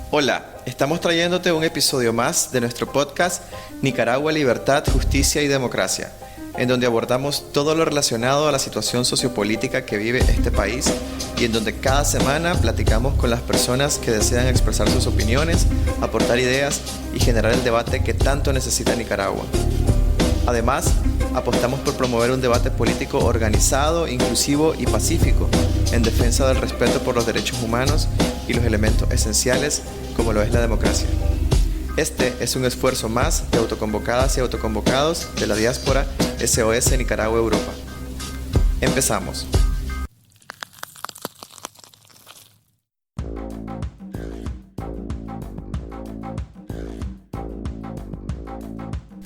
Hola, estamos trayéndote un episodio más de nuestro podcast Nicaragua, Libertad, Justicia y Democracia, en donde abordamos todo lo relacionado a la situación sociopolítica que vive este país y en donde cada semana platicamos con las personas que desean expresar sus opiniones, aportar ideas y generar el debate que tanto necesita Nicaragua. Además, apostamos por promover un debate político organizado, inclusivo y pacífico, en defensa del respeto por los derechos humanos y los elementos esenciales como lo es la democracia. Este es un esfuerzo más de autoconvocadas y autoconvocados de la diáspora SOS Nicaragua Europa. Empezamos.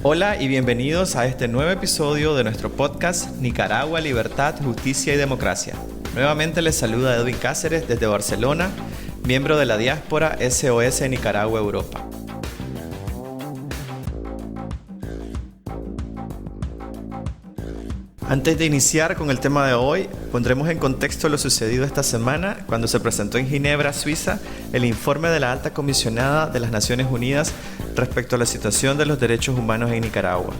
Hola y bienvenidos a este nuevo episodio de nuestro podcast Nicaragua, Libertad, Justicia y Democracia. Nuevamente les saluda Edwin Cáceres desde Barcelona, miembro de la diáspora SOS Nicaragua Europa. Antes de iniciar con el tema de hoy, pondremos en contexto lo sucedido esta semana cuando se presentó en Ginebra, Suiza, el informe de la Alta Comisionada de las Naciones Unidas respecto a la situación de los derechos humanos en Nicaragua.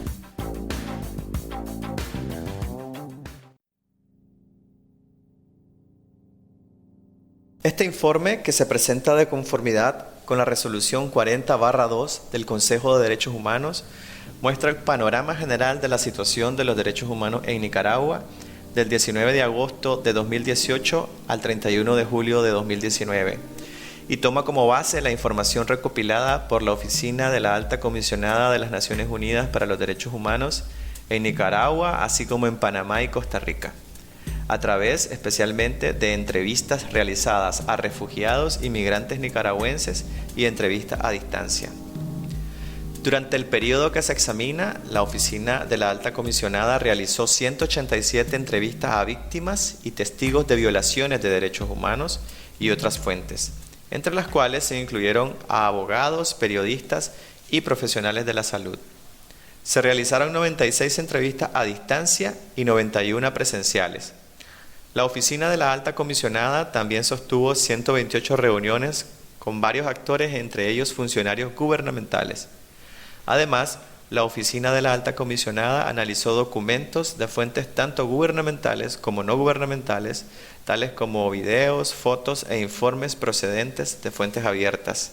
Este informe, que se presenta de conformidad con la resolución 40/2 del Consejo de Derechos Humanos, muestra el panorama general de la situación de los derechos humanos en Nicaragua del 19 de agosto de 2018 al 31 de julio de 2019 y toma como base la información recopilada por la Oficina de la Alta Comisionada de las Naciones Unidas para los Derechos Humanos en Nicaragua, así como en Panamá y Costa Rica, a través especialmente de entrevistas realizadas a refugiados y migrantes nicaragüenses y entrevistas a distancia. Durante el periodo que se examina, la Oficina de la Alta Comisionada realizó 187 entrevistas a víctimas y testigos de violaciones de derechos humanos y otras fuentes, entre las cuales se incluyeron a abogados, periodistas y profesionales de la salud. Se realizaron 96 entrevistas a distancia y 91 presenciales. La Oficina de la Alta Comisionada también sostuvo 128 reuniones con varios actores, entre ellos funcionarios gubernamentales. Además, la Oficina de la Alta Comisionada analizó documentos de fuentes tanto gubernamentales como no gubernamentales, tales como videos, fotos e informes procedentes de fuentes abiertas.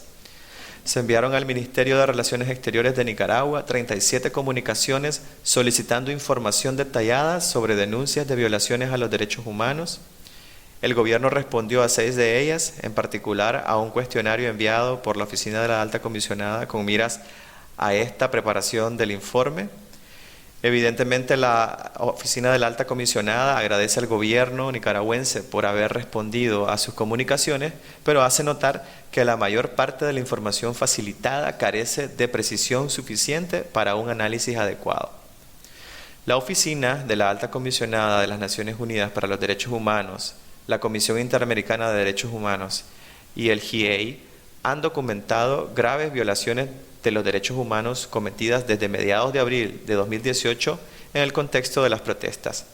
Se enviaron al Ministerio de Relaciones Exteriores de Nicaragua 37 comunicaciones solicitando información detallada sobre denuncias de violaciones a los derechos humanos. El gobierno respondió a 6 de ellas, en particular a un cuestionario enviado por la Oficina de la Alta Comisionada con miras a esta preparación del informe. Evidentemente, la Oficina de la Alta Comisionada agradece al gobierno nicaragüense por haber respondido a sus comunicaciones, pero hace notar que la mayor parte de la información facilitada carece de precisión suficiente para un análisis adecuado. La Oficina de la Alta Comisionada de las Naciones Unidas para los Derechos Humanos, la Comisión Interamericana de Derechos Humanos y el GIEI han documentado graves violaciones de los derechos humanos cometidas desde mediados de abril de 2018 en el contexto de las protestas.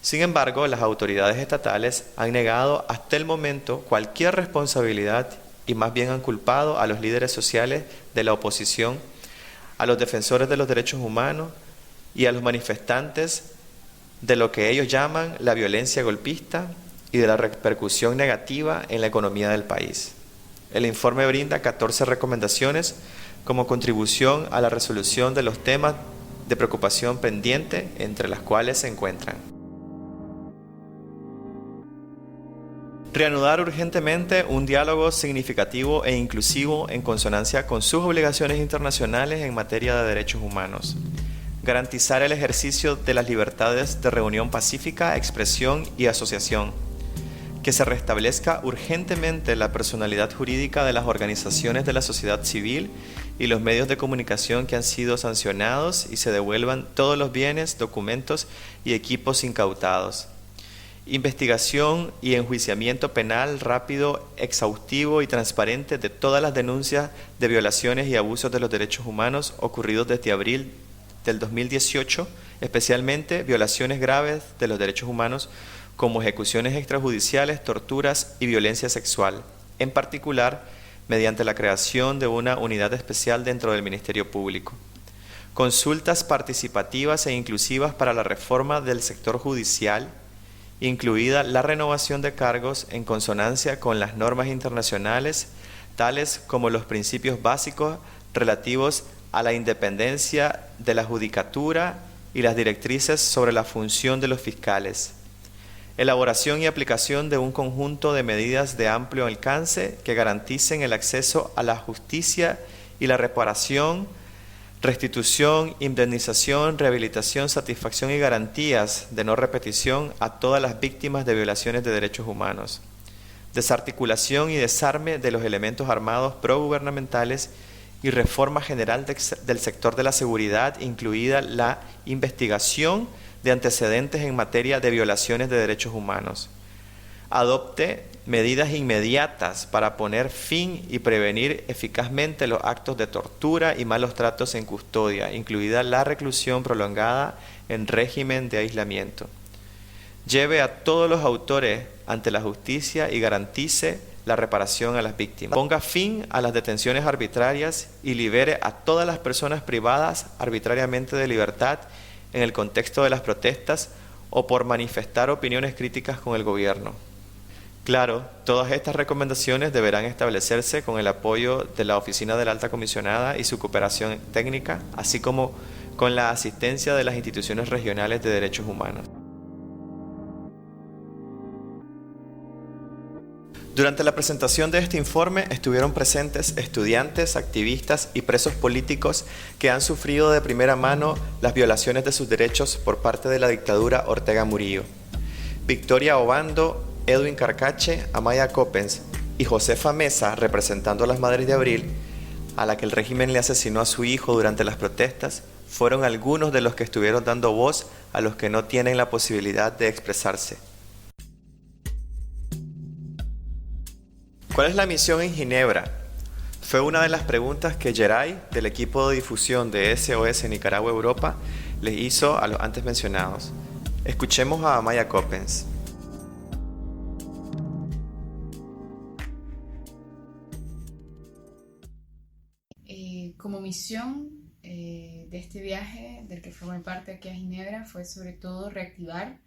Sin embargo, las autoridades estatales han negado hasta el momento cualquier responsabilidad y más bien han culpado a los líderes sociales de la oposición, a los defensores de los derechos humanos y a los manifestantes de lo que ellos llaman la violencia golpista y de la repercusión negativa en la economía del país. El informe brinda 14 recomendaciones como contribución a la resolución de los temas de preocupación pendiente, entre las cuales se encuentran: reanudar urgentemente un diálogo significativo e inclusivo en consonancia con sus obligaciones internacionales en materia de derechos humanos; garantizar el ejercicio de las libertades de reunión pacífica, expresión y asociación; que se restablezca urgentemente la personalidad jurídica de las organizaciones de la sociedad civil y los medios de comunicación que han sido sancionados y se devuelvan todos los bienes, documentos y equipos incautados; investigación y enjuiciamiento penal rápido, exhaustivo y transparente de todas las denuncias de violaciones y abusos de los derechos humanos ocurridos desde abril del 2018, especialmente violaciones graves de los derechos humanos como ejecuciones extrajudiciales, torturas y violencia sexual. En particular, mediante la creación de una unidad especial dentro del Ministerio Público. Consultas participativas e inclusivas para la reforma del sector judicial, incluida la renovación de cargos en consonancia con las normas internacionales, tales como los principios básicos relativos a la independencia de la judicatura y las directrices sobre la función de los fiscales. Elaboración y aplicación de un conjunto de medidas de amplio alcance que garanticen el acceso a la justicia y la reparación, restitución, indemnización, rehabilitación, satisfacción y garantías de no repetición a todas las víctimas de violaciones de derechos humanos. Desarticulación y desarme de los elementos armados progubernamentales y reforma general del sector de la seguridad, incluida la investigación de antecedentes en materia de violaciones de derechos humanos. Adopte medidas inmediatas para poner fin y prevenir eficazmente los actos de tortura y malos tratos en custodia, incluida la reclusión prolongada en régimen de aislamiento. Lleve a todos los autores ante la justicia y garantice la reparación a las víctimas. Ponga fin a las detenciones arbitrarias y libere a todas las personas privadas arbitrariamente de libertad en el contexto de las protestas o por manifestar opiniones críticas con el gobierno. Claro, todas estas recomendaciones deberán establecerse con el apoyo de la Oficina de la Alta Comisionada y su cooperación técnica, así como con la asistencia de las instituciones regionales de derechos humanos. Durante la presentación de este informe estuvieron presentes estudiantes, activistas y presos políticos que han sufrido de primera mano las violaciones de sus derechos por parte de la dictadura Ortega Murillo. Victoria Obando, Edwin Carcache, Amaya Coppens y Josefa Mesa, representando a las Madres de Abril, a la que el régimen le asesinó a su hijo durante las protestas, fueron algunos de los que estuvieron dando voz a los que no tienen la posibilidad de expresarse. ¿Cuál es la misión en Ginebra? Fue una de las preguntas que Geray, del equipo de difusión de SOS Nicaragua Europa, les hizo a los antes mencionados. Escuchemos a Amaya Coppens. Como misión de este viaje, del que formé parte aquí a Ginebra, fue sobre todo reactivar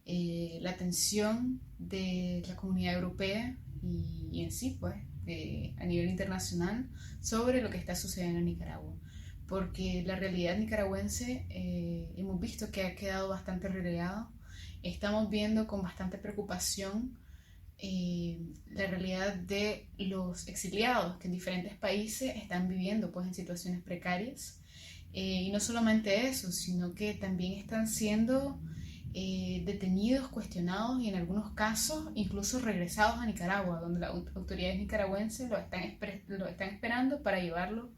la atención de la comunidad europea y en sí, pues, a nivel internacional sobre lo que está sucediendo en Nicaragua. Porque la realidad nicaragüense hemos visto que ha quedado bastante relegado. Estamos viendo con bastante preocupación la realidad de los exiliados que en diferentes países están viviendo pues en situaciones precarias, y no solamente eso, sino que también están siendo detenidos, cuestionados y en algunos casos incluso regresados a Nicaragua, donde las autoridades nicaragüenses lo están esperando para llevarlo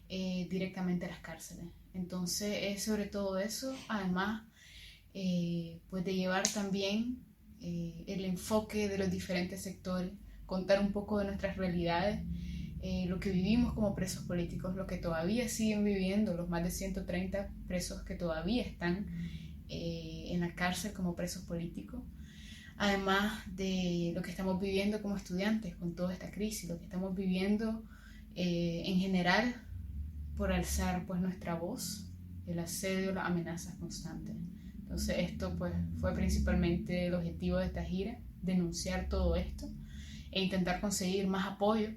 directamente a las cárceles. Entonces es sobre todo eso, además pues de llevar también el enfoque de los diferentes sectores, contar un poco de nuestras realidades, lo que vivimos como presos políticos, lo que todavía siguen viviendo, los más de 130 presos que todavía están en la cárcel como presos políticos, además de lo que estamos viviendo como estudiantes con toda esta crisis, lo que estamos viviendo en general por alzar pues nuestra voz, el asedio, las amenazas constantes. Entonces esto pues fue principalmente el objetivo de esta gira, denunciar todo esto e intentar conseguir más apoyo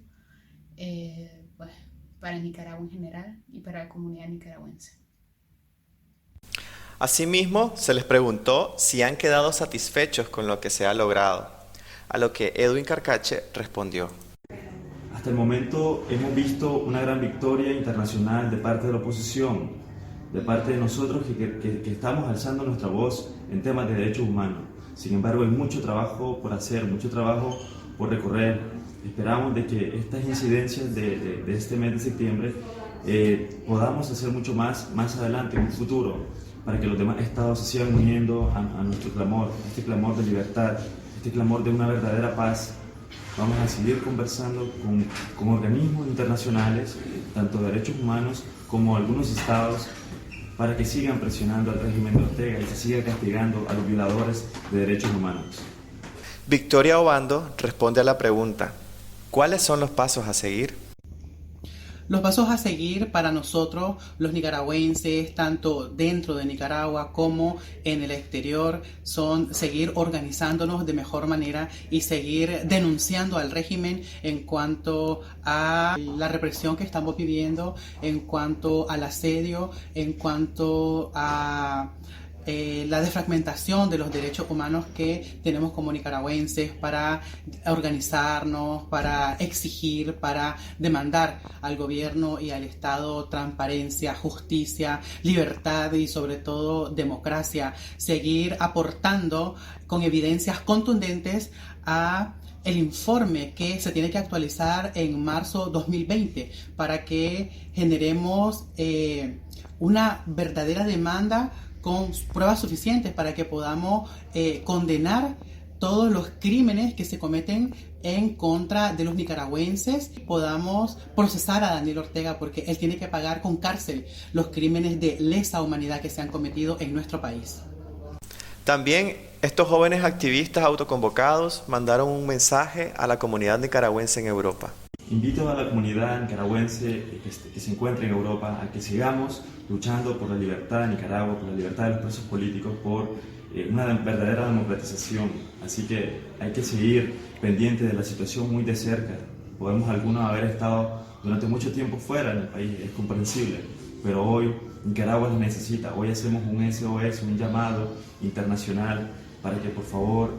pues, para Nicaragua en general y para la comunidad nicaragüense. Asimismo, se les preguntó si han quedado satisfechos con lo que se ha logrado, a lo que Edwin Carcache respondió. Hasta el momento hemos visto una gran victoria internacional de parte de la oposición, de parte de nosotros que estamos alzando nuestra voz en temas de derechos humanos. Sin embargo, hay mucho trabajo por hacer, mucho trabajo por recorrer. Esperamos de que estas incidencias de este mes de septiembre podamos hacer mucho más adelante, en un futuro, para que los demás estados se sigan uniendo a nuestro clamor, este clamor de libertad, este clamor de una verdadera paz. Vamos a seguir conversando con organismos internacionales, tanto de derechos humanos como algunos estados, para que sigan presionando al régimen de Ortega y se siga castigando a los violadores de derechos humanos. Victoria Obando responde a la pregunta. ¿Cuáles son los pasos a seguir? Los pasos a seguir para nosotros, los nicaragüenses, tanto dentro de Nicaragua como en el exterior, son seguir organizándonos de mejor manera y seguir denunciando al régimen en cuanto a la represión que estamos viviendo, en cuanto al asedio, en cuanto a la desfragmentación de los derechos humanos que tenemos como nicaragüenses, para organizarnos, para exigir, para demandar al gobierno y al Estado transparencia, justicia, libertad y sobre todo democracia. Seguir aportando con evidencias contundentes a el informe que se tiene que actualizar en marzo 2020 para que generemos una verdadera demanda con pruebas suficientes para que podamos condenar todos los crímenes que se cometen en contra de los nicaragüenses. Podamos procesar a Daniel Ortega porque él tiene que pagar con cárcel los crímenes de lesa humanidad que se han cometido en nuestro país. También estos jóvenes activistas autoconvocados mandaron un mensaje a la comunidad nicaragüense en Europa. Invito a la comunidad nicaragüense que se encuentra en Europa a que sigamos luchando por la libertad de Nicaragua, por la libertad de los presos políticos, por una verdadera democratización. Así que hay que seguir pendiente de la situación muy de cerca. Podemos algunos haber estado durante mucho tiempo fuera del país, es comprensible, pero hoy Nicaragua lo necesita. Hoy hacemos un SOS, un llamado internacional para que por favor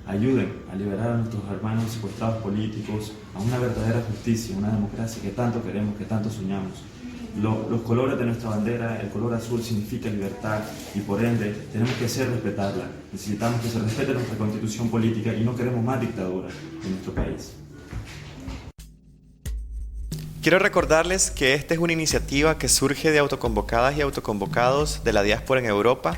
ayuden a liberar a nuestros hermanos secuestrados políticos, a una verdadera justicia, una democracia que tanto queremos, que tanto soñamos. Los colores de nuestra bandera, el color azul significa libertad y por ende tenemos que hacer respetarla. Necesitamos que se respete nuestra constitución política y no queremos más dictadura en nuestro país. Quiero recordarles que esta es una iniciativa que surge de autoconvocadas y autoconvocados de la diáspora en Europa,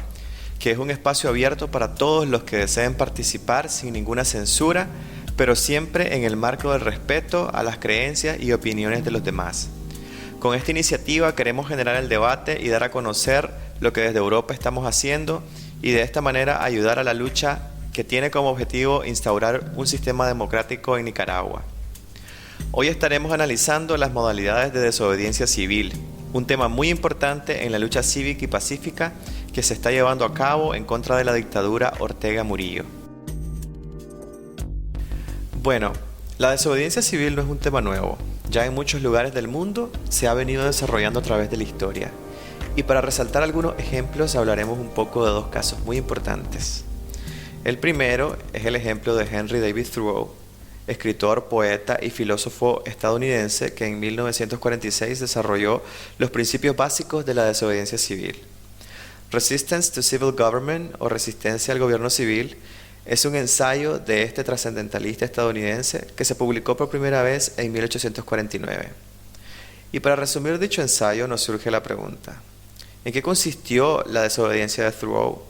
que es un espacio abierto para todos los que deseen participar sin ninguna censura, pero siempre en el marco del respeto a las creencias y opiniones de los demás. Con esta iniciativa queremos generar el debate y dar a conocer lo que desde Europa estamos haciendo y de esta manera ayudar a la lucha que tiene como objetivo instaurar un sistema democrático en Nicaragua. Hoy estaremos analizando las modalidades de desobediencia civil, un tema muy importante en la lucha cívica y pacífica que se está llevando a cabo en contra de la dictadura Ortega Murillo. Bueno, la desobediencia civil no es un tema nuevo. Ya en muchos lugares del mundo se ha venido desarrollando a través de la historia. Y para resaltar algunos ejemplos hablaremos un poco de dos casos muy importantes. El primero es el ejemplo de Henry David Thoreau, escritor, poeta y filósofo estadounidense que en 1946 desarrolló los principios básicos de la desobediencia civil. Resistance to Civil Government o Resistencia al Gobierno Civil es un ensayo de este trascendentalista estadounidense que se publicó por primera vez en 1849. Y para resumir dicho ensayo nos surge la pregunta: ¿en qué consistió la desobediencia de Thoreau?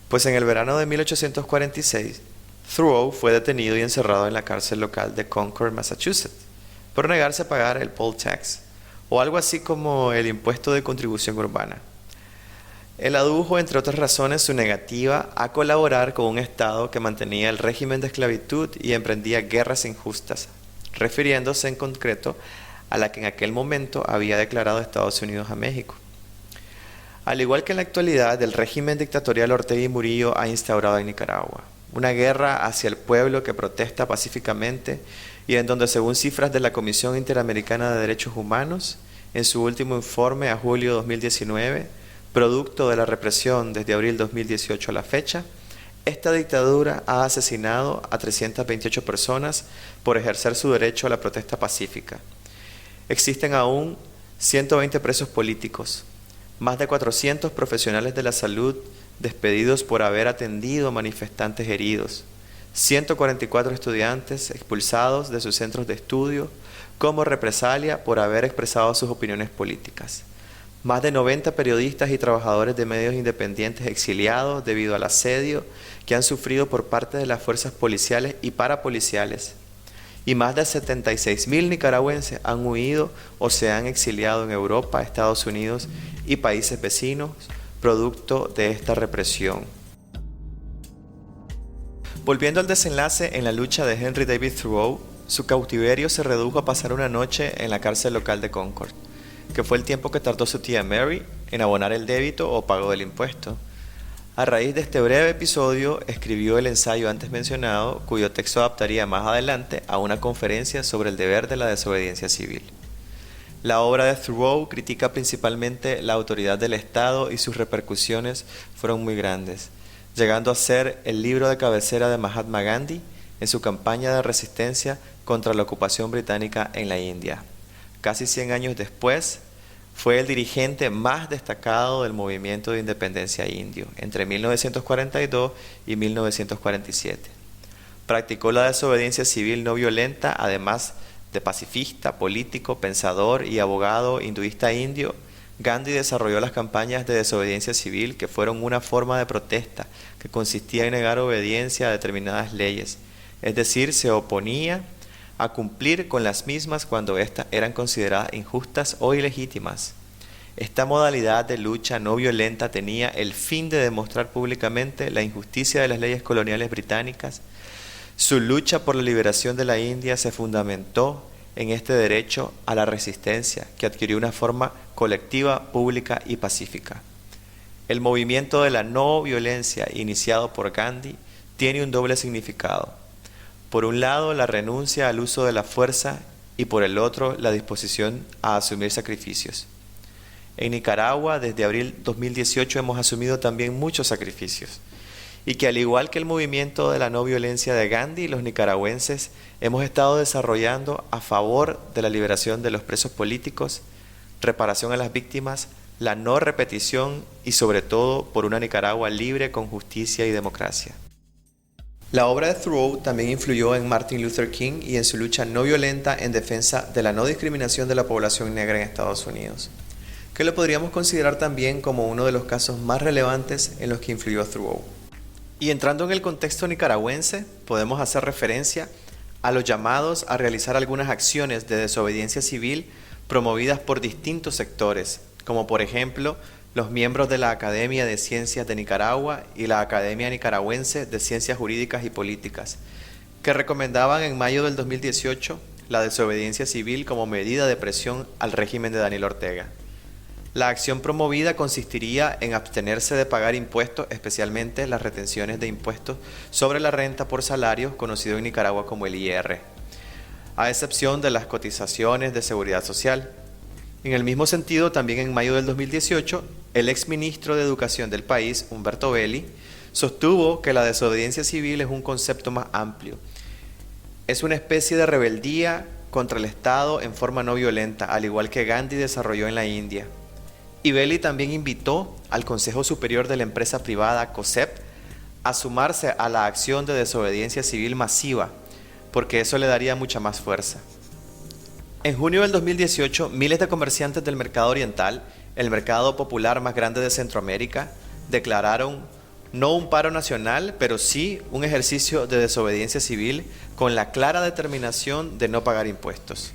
Pues en el verano de 1846, Thoreau fue detenido y encerrado en la cárcel local de Concord, Massachusetts, por negarse a pagar el poll tax, o algo así como el impuesto de contribución urbana. Él adujo, entre otras razones, su negativa a colaborar con un Estado que mantenía el régimen de esclavitud y emprendía guerras injustas, refiriéndose en concreto a la que en aquel momento había declarado Estados Unidos a México. Al igual que en la actualidad, el régimen dictatorial Ortega y Murillo ha instaurado en Nicaragua una guerra hacia el pueblo que protesta pacíficamente y en donde, según cifras de la Comisión Interamericana de Derechos Humanos, en su último informe a julio 2019, producto de la represión desde abril 2018 a la fecha, esta dictadura ha asesinado a 328 personas por ejercer su derecho a la protesta pacífica. Existen aún 120 presos políticos, más de 400 profesionales de la salud despedidos por haber atendido a manifestantes heridos, 144 estudiantes expulsados de sus centros de estudio como represalia por haber expresado sus opiniones políticas. Más de 90 periodistas y trabajadores de medios independientes exiliados debido al asedio que han sufrido por parte de las fuerzas policiales y parapoliciales. Y más de 76.000 nicaragüenses han huido o se han exiliado en Europa, Estados Unidos y países vecinos, producto de esta represión. Volviendo al desenlace en la lucha de Henry David Thoreau, Su cautiverio se redujo a pasar una noche en la cárcel local de Concord, que fue el tiempo que tardó su tía Mary en abonar el débito o pago del impuesto. A raíz de este breve episodio, escribió el ensayo antes mencionado, cuyo texto adaptaría más adelante a una conferencia sobre el deber de la desobediencia civil. La obra de Thoreau critica principalmente la autoridad del Estado y sus repercusiones fueron muy grandes, llegando a ser el libro de cabecera de Mahatma Gandhi en su campaña de resistencia contra la ocupación británica en la India. Casi 100 años después, fue el dirigente más destacado del movimiento de independencia indio, entre 1942 y 1947. Practicó la desobediencia civil no violenta, además de pacifista, político, pensador y abogado hinduista indio. Gandhi desarrolló las campañas de desobediencia civil, que fueron una forma de protesta que consistía en negar obediencia a determinadas leyes, es decir, se oponía a cumplir con las mismas cuando éstas eran consideradas injustas o ilegítimas. Esta modalidad de lucha no violenta tenía el fin de demostrar públicamente la injusticia de las leyes coloniales británicas. Su lucha por la liberación de la India se fundamentó en este derecho a la resistencia, que adquirió una forma colectiva, pública y pacífica. El movimiento de la no violencia iniciado por Gandhi tiene un doble significado. Por un lado, la renuncia al uso de la fuerza y por el otro, la disposición a asumir sacrificios. En Nicaragua, desde abril 2018, hemos asumido también muchos sacrificios y que al igual que el movimiento de la no violencia de Gandhi, los nicaragüenses hemos estado desarrollando a favor de la liberación de los presos políticos, reparación a las víctimas, la no repetición y sobre todo por una Nicaragua libre con justicia y democracia. La obra de Thoreau también influyó en Martin Luther King y en su lucha no violenta en defensa de la no discriminación de la población negra en Estados Unidos, que lo podríamos considerar también como uno de los casos más relevantes en los que influyó Thoreau. Y entrando en el contexto nicaragüense, podemos hacer referencia a los llamados a realizar algunas acciones de desobediencia civil promovidas por distintos sectores, como por ejemplo los miembros de la Academia de Ciencias de Nicaragua y la Academia Nicaragüense de Ciencias Jurídicas y Políticas, que recomendaban en mayo del 2018 la desobediencia civil como medida de presión al régimen de Daniel Ortega. La acción promovida consistiría en abstenerse de pagar impuestos, especialmente las retenciones de impuestos sobre la renta por salarios, conocido en Nicaragua como el IR, a excepción de las cotizaciones de seguridad social. En el mismo sentido, también en mayo del 2018, el exministro de Educación del país, Humberto Belli, sostuvo que la desobediencia civil es un concepto más amplio. Es una especie de rebeldía contra el Estado en forma no violenta, al igual que Gandhi desarrolló en la India. Y Belli también invitó al Consejo Superior de la empresa privada, COSEP, a sumarse a la acción de desobediencia civil masiva, porque eso le daría mucha más fuerza. En junio del 2018, miles de comerciantes del mercado oriental, el mercado popular más grande de Centroamérica, declararon no un paro nacional, pero sí un ejercicio de desobediencia civil con la clara determinación de no pagar impuestos.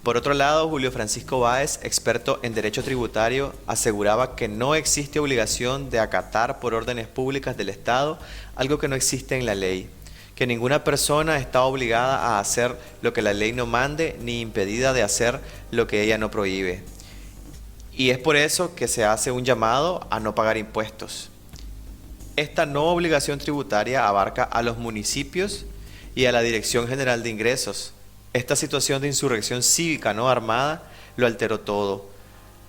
Por otro lado, Julio Francisco Báez, experto en derecho tributario, aseguraba que no existe obligación de acatar por órdenes públicas del Estado algo que no existe en la ley, que ninguna persona está obligada a hacer lo que la ley no mande ni impedida de hacer lo que ella no prohíbe. Y es por eso que se hace un llamado a no pagar impuestos. Esta no obligación tributaria abarca a los municipios y a la Dirección General de Ingresos. Esta situación de insurrección cívica no armada lo alteró todo.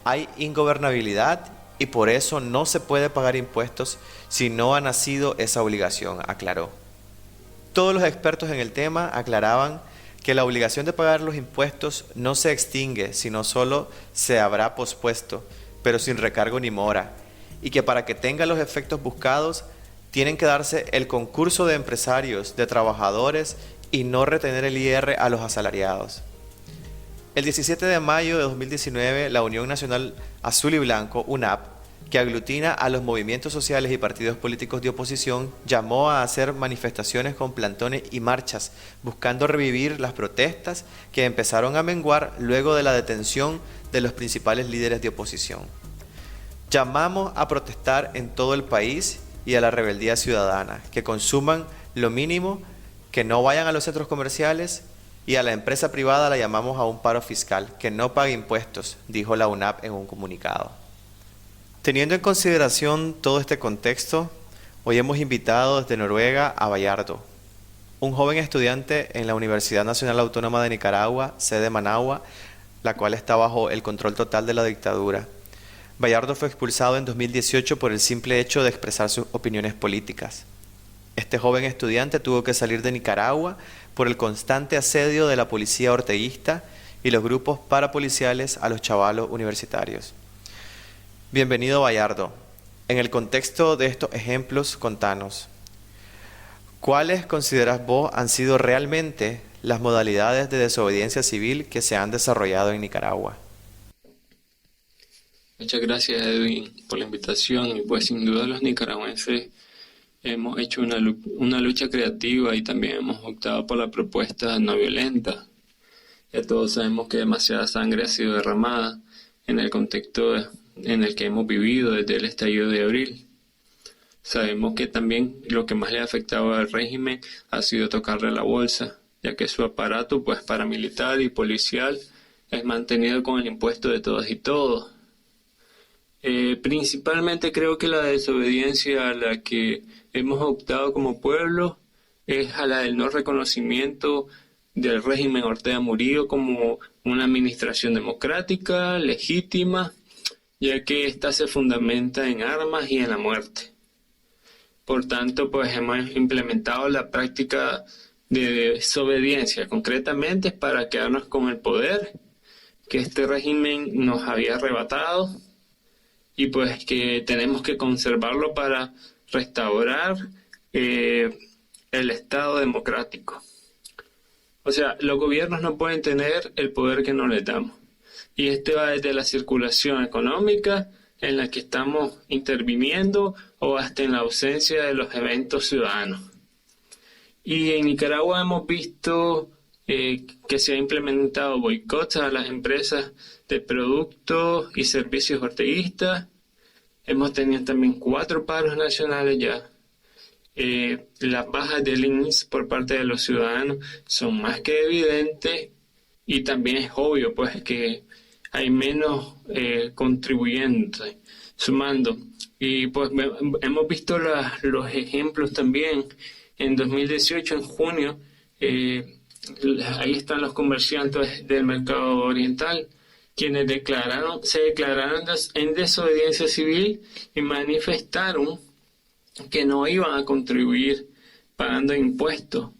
Hay ingobernabilidad y por eso no se puede pagar impuestos si no ha nacido esa obligación, aclaró. Todos los expertos en el tema aclaraban que la obligación de pagar los impuestos no se extingue, sino solo se habrá pospuesto, pero sin recargo ni mora, y que para que tenga los efectos buscados tienen que darse el concurso de empresarios, de trabajadores y no retener el IR a los asalariados. El 17 de mayo de 2019, la Unión Nacional Azul y Blanco, UNAP, que aglutina a los movimientos sociales y partidos políticos de oposición, llamó a hacer manifestaciones con plantones y marchas, buscando revivir las protestas que empezaron a menguar luego de la detención de los principales líderes de oposición. Llamamos a protestar en todo el país y a la rebeldía ciudadana, que consuman lo mínimo, que no vayan a los centros comerciales y a la empresa privada la llamamos a un paro fiscal, que no pague impuestos, dijo la UNAP en un comunicado. Teniendo en consideración todo este contexto, hoy hemos invitado desde Noruega a Bayardo, un joven estudiante en la Universidad Nacional Autónoma de Nicaragua, sede Managua, la cual está bajo el control total de la dictadura. Bayardo fue expulsado en 2018 por el simple hecho de expresar sus opiniones políticas. Este joven estudiante tuvo que salir de Nicaragua por el constante asedio de la policía orteguista y los grupos parapoliciales a los chavalos universitarios. Bienvenido, Bayardo. En el contexto de estos ejemplos, contanos, ¿cuáles consideras vos han sido realmente las modalidades de desobediencia civil que se han desarrollado en Nicaragua? Muchas gracias, Edwin, por la invitación. Y pues sin duda los nicaragüenses hemos hecho una lucha creativa y también hemos optado por la propuesta no violenta. Ya todos sabemos que demasiada sangre ha sido derramada en el contexto en el que hemos vivido desde el estallido de abril. Sabemos que también lo que más le ha afectado al régimen ha sido tocarle la bolsa, ya que su aparato pues paramilitar y policial es mantenido con el impuesto de todas y todos. Principalmente creo que la desobediencia a la que hemos optado como pueblo es a la del no reconocimiento del régimen Ortega Murillo como una administración democrática, legítima, ya que ésta se fundamenta en armas y en la muerte. Por tanto, pues hemos implementado la práctica de desobediencia, concretamente para quedarnos con el poder que este régimen nos había arrebatado, y pues que tenemos que conservarlo para restaurar el Estado democrático. O sea, los gobiernos no pueden tener el poder que nos les damos. Y este va desde la circulación económica en la que estamos interviniendo o hasta en la ausencia de los eventos ciudadanos. Y en Nicaragua hemos visto que se ha implementado boicots a las empresas de productos y servicios orteguistas. Hemos tenido también 4 paros nacionales ya. Las bajas del INS por parte de los ciudadanos son más que evidentes, y también es obvio pues que hay menos contribuyentes sumando. Y pues hemos visto los ejemplos también. En 2018, en junio, ahí están los comerciantes del mercado oriental, quienes se declararon en desobediencia civil y manifestaron que no iban a contribuir pagando impuestos.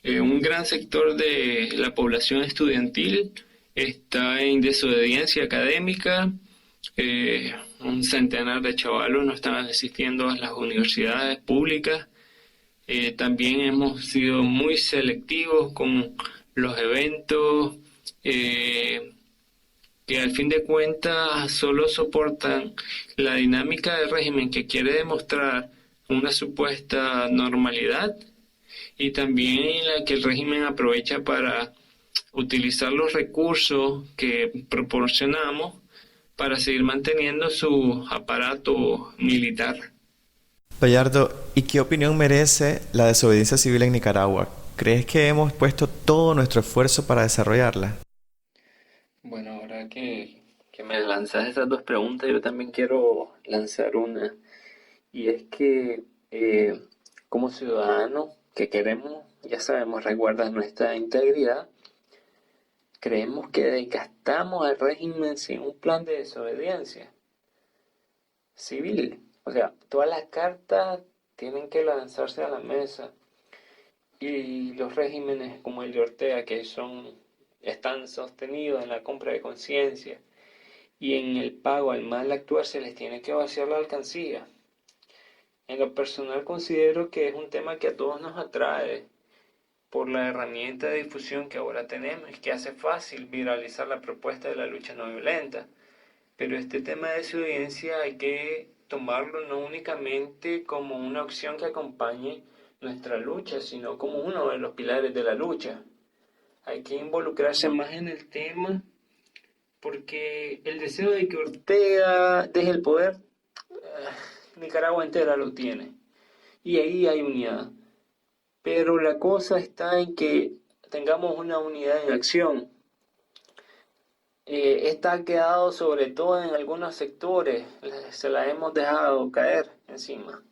Un gran sector de la población estudiantil está en desobediencia académica. Un centenar de chavalos no estaban asistiendo a las universidades públicas. También hemos sido muy selectivos con los eventos que al fin de cuentas solo soportan la dinámica del régimen que quiere demostrar una supuesta normalidad, y también en la que el régimen aprovecha para utilizar los recursos que proporcionamos para seguir manteniendo su aparato militar. Bayardo, ¿y qué opinión merece la desobediencia civil en Nicaragua? ¿Crees que hemos puesto todo nuestro esfuerzo para desarrollarla? Bueno, ahora que me lanzas esas 2 preguntas, yo también quiero lanzar una. Y es que como ciudadanos que queremos, ya sabemos, resguardar nuestra integridad, creemos que desgastamos al régimen sin un plan de desobediencia civil. O sea, todas las cartas tienen que lanzarse a la mesa, y los regímenes como el de Ortega, que están sostenidos en la compra de conciencia y en el pago al mal actuar, se les tiene que vaciar la alcancía. En lo personal considero que es un tema que a todos nos atrae por la herramienta de difusión que ahora tenemos, y que hace fácil viralizar la propuesta de la lucha no violenta. Pero este tema de desobediencia hay que tomarlo no únicamente como una opción que acompañe nuestra lucha, sino como uno de los pilares de la lucha. Hay que involucrarse más en el tema, porque el deseo de que Ortega deje el poder, Nicaragua entera lo tiene, y ahí hay unidad. Pero la cosa está en que tengamos una unidad en acción. Esta ha quedado sobre todo en algunos sectores, se la hemos dejado caer encima.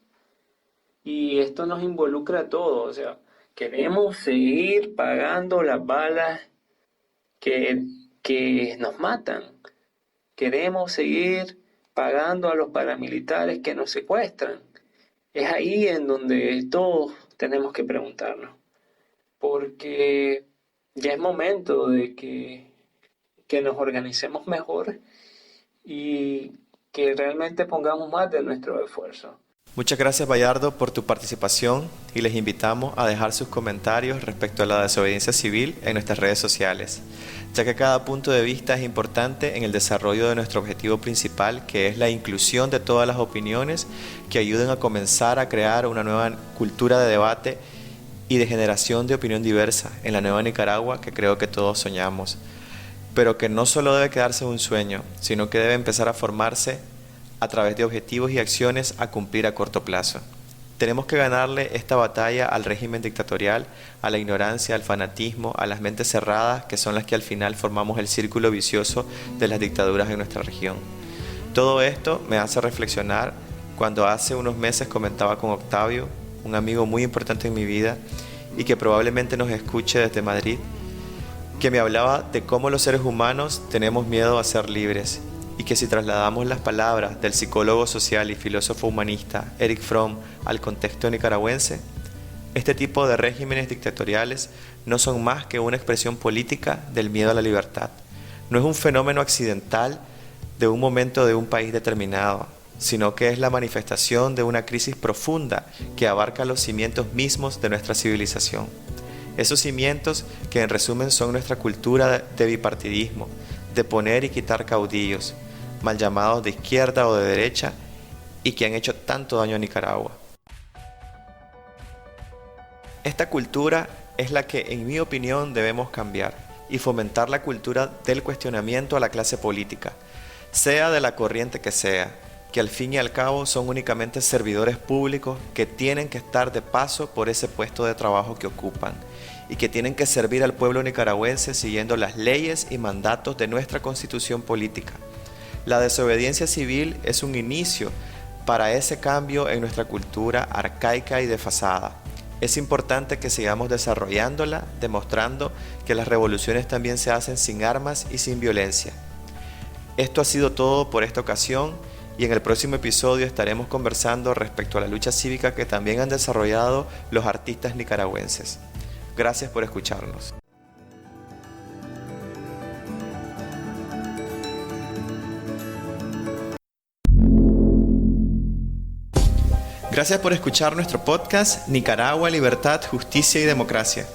Y esto nos involucra a todos, o sea, queremos seguir pagando las balas que nos matan. Queremos seguir pagando a los paramilitares que nos secuestran. Es ahí en donde todos tenemos que preguntarnos, porque ya es momento de que nos organicemos mejor y que realmente pongamos más de nuestro esfuerzo. Muchas gracias, Bayardo, por tu participación y les invitamos a dejar sus comentarios respecto a la desobediencia civil en nuestras redes sociales, ya que cada punto de vista es importante en el desarrollo de nuestro objetivo principal, que es la inclusión de todas las opiniones que ayuden a comenzar a crear una nueva cultura de debate y de generación de opinión diversa en la nueva Nicaragua que creo que todos soñamos, pero que no solo debe quedarse en un sueño, sino que debe empezar a formarse a través de objetivos y acciones a cumplir a corto plazo. Tenemos que ganarle esta batalla al régimen dictatorial, a la ignorancia, al fanatismo, a las mentes cerradas, que son las que al final formamos el círculo vicioso de las dictaduras en nuestra región. Todo esto me hace reflexionar cuando hace unos meses comentaba con Octavio, un amigo muy importante en mi vida y que probablemente nos escuche desde Madrid, que me hablaba de cómo los seres humanos tenemos miedo a ser libres y que si trasladamos las palabras del psicólogo social y filósofo humanista Erich Fromm al contexto nicaragüense, este tipo de regímenes dictatoriales no son más que una expresión política del miedo a la libertad. No es un fenómeno accidental de un momento de un país determinado, sino que es la manifestación de una crisis profunda que abarca los cimientos mismos de nuestra civilización. Esos cimientos que en resumen son nuestra cultura de bipartidismo, de poner y quitar caudillos, mal llamados de izquierda o de derecha, y que han hecho tanto daño a Nicaragua. Esta cultura es la que, en mi opinión, debemos cambiar y fomentar la cultura del cuestionamiento a la clase política, sea de la corriente que sea, que al fin y al cabo son únicamente servidores públicos que tienen que estar de paso por ese puesto de trabajo que ocupan y que tienen que servir al pueblo nicaragüense siguiendo las leyes y mandatos de nuestra constitución política. La desobediencia civil es un inicio para ese cambio en nuestra cultura arcaica y desfasada. Es importante que sigamos desarrollándola, demostrando que las revoluciones también se hacen sin armas y sin violencia. Esto ha sido todo por esta ocasión y en el próximo episodio estaremos conversando respecto a la lucha cívica que también han desarrollado los artistas nicaragüenses. Gracias por escucharnos. Gracias por escuchar nuestro podcast Nicaragua, Libertad, Justicia y Democracia.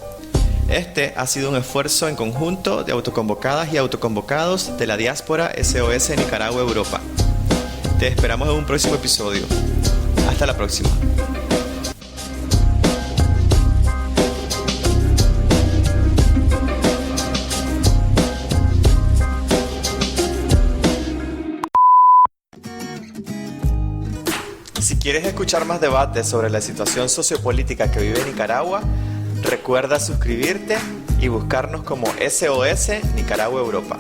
Este ha sido un esfuerzo en conjunto de autoconvocadas y autoconvocados de la diáspora SOS Nicaragua Europa. Te esperamos en un próximo episodio. Hasta la próxima. Si quieres escuchar más debates sobre la situación sociopolítica que vive Nicaragua, recuerda suscribirte y buscarnos como SOS Nicaragua Europa.